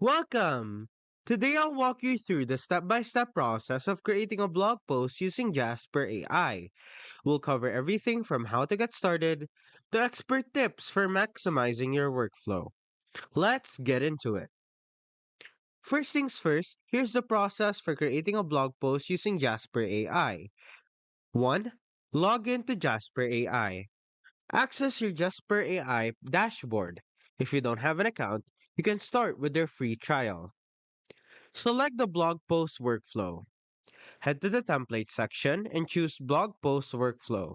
Welcome! Today I'll walk you through the step by step process of creating a blog post using Jasper AI. We'll cover everything from how to get started to expert tips for maximizing your workflow. Let's get into it. First things first, here's the process for creating a blog post using Jasper AI. 1. Log into Jasper AI. Access your Jasper AI dashboard. If you don't have an account, you can start with their free trial. Select the blog post workflow. Head to the template section and choose blog post workflow.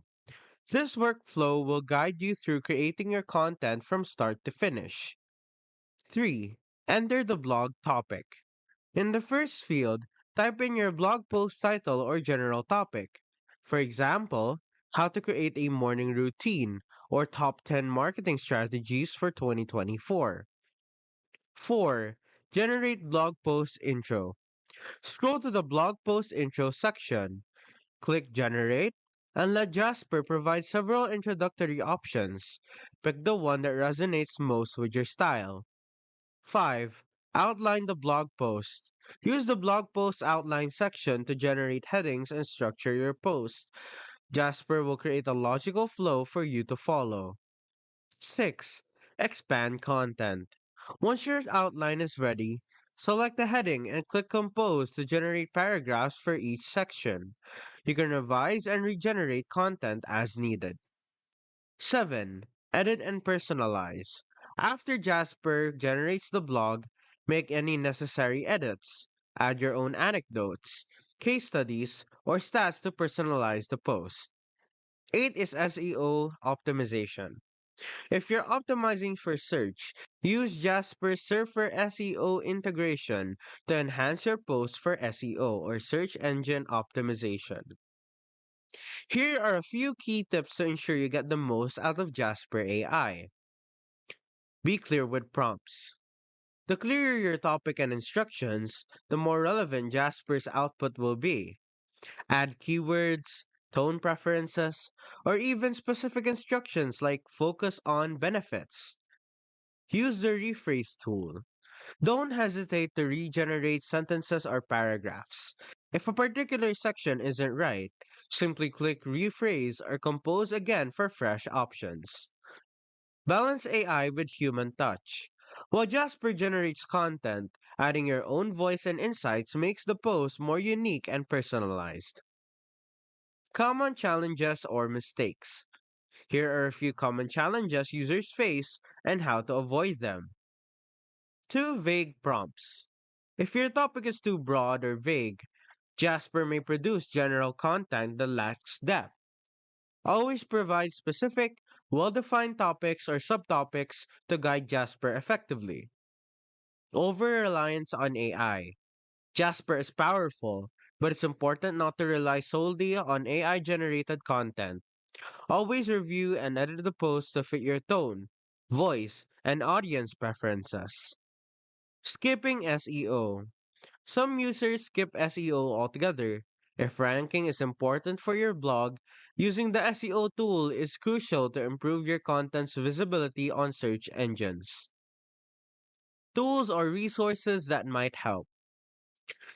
This workflow will guide you through creating your content from start to finish. 3. Enter the blog topic. In the first field, type in your blog post title or general topic. For example, how to create a morning routine or top 10 marketing strategies for 2024. 4. Generate blog post intro. Scroll to the blog post intro section, click Generate, and let Jasper provide several introductory options. Pick the one that resonates most with your style. 5. Outline the blog post. Use the blog post outline section to generate headings and structure your post. Jasper will create a logical flow for you to follow. 6. Expand content. Once your outline is ready, select the heading and click Compose to generate paragraphs for each section. You can revise and regenerate content as needed. 7. Edit and personalize. After Jasper generates the blog, make any necessary edits. Add your own anecdotes, case studies, or stats to personalize the post. 8 is SEO optimization. If you're optimizing for search, use Jasper's Surfer SEO integration to enhance your post for SEO or search engine optimization. Here are a few key tips to ensure you get the most out of Jasper AI. Be clear with prompts. The clearer your topic and instructions, the more relevant Jasper's output will be. Add keywords, tone preferences, or even specific instructions like focus on benefits. Use the rephrase tool. Don't hesitate to regenerate sentences or paragraphs. If a particular section isn't right, simply click rephrase or compose again for fresh options. Balance AI with human touch. While Jasper generates content, adding your own voice and insights makes the post more unique and personalized. Common challenges or mistakes. Here are a few common challenges users face and how to avoid them. Too vague prompts. If your topic is too broad or vague, Jasper may produce general content that lacks depth. Always provide specific, well defined topics or subtopics to guide Jasper effectively. Over reliance on AI. Jasper is powerful, but it's important not to rely solely on AI generated content. Always review and edit the post to fit your tone, voice, and audience preferences. Skipping SEO. Some users skip SEO altogether. If ranking is important for your blog, using the SEO tool is crucial to improve your content's visibility on search engines. Tools or resources that might help.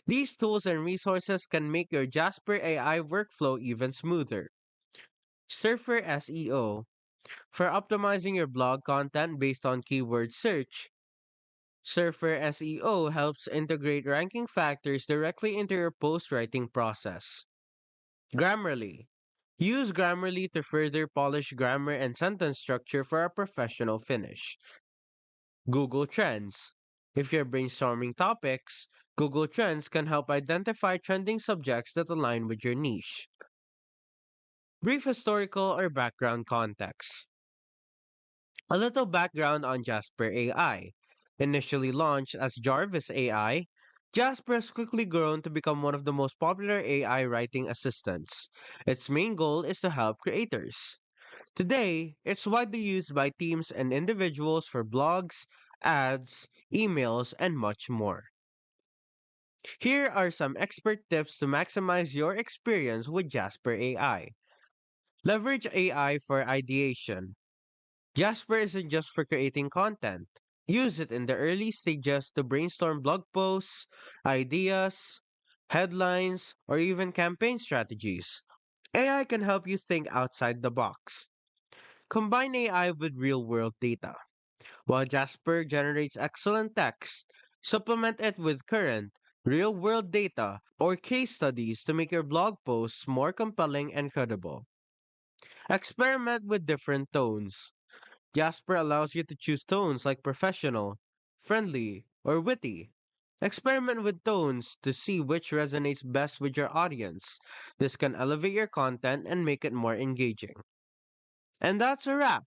These tools and resources can make your Jasper AI workflow even smoother. Surfer SEO. For optimizing your blog content based on keyword search, Surfer SEO helps integrate ranking factors directly into your post writing process. Grammarly. Use Grammarly to further polish grammar and sentence structure for a professional finish. Google Trends. If you're brainstorming topics, Google Trends can help identify trending subjects that align with your niche. Brief historical or background context. A little background on Jasper AI. Initially launched as Jarvis AI, Jasper has quickly grown to become one of the most popular AI writing assistants. Its main goal is to help creators. Today, it's widely used by teams and individuals for blogs, ads, emails, and much more. Here are some expert tips to maximize your experience with Jasper AI. Leverage AI for ideation. Jasper isn't just for creating content. Use it in the early stages to brainstorm blog posts, ideas, headlines, or even campaign strategies. AI can help you think outside the box. Combine AI with real world data. While Jasper generates excellent text, supplement it with current, real world data or case studies to make your blog posts more compelling and credible. Experiment with different tones. Jasper allows you to choose tones like professional, friendly, or witty. Experiment with tones to see which resonates best with your audience. This can elevate your content and make it more engaging. And that's a wrap.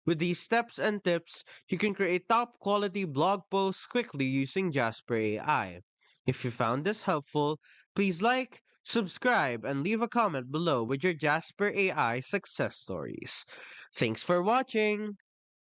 With these steps and tips, you can create top quality blog posts quickly using Jasper AI. If you found this helpful, please like, subscribe, and leave a comment below with your Jasper AI success stories. Thanks for watching!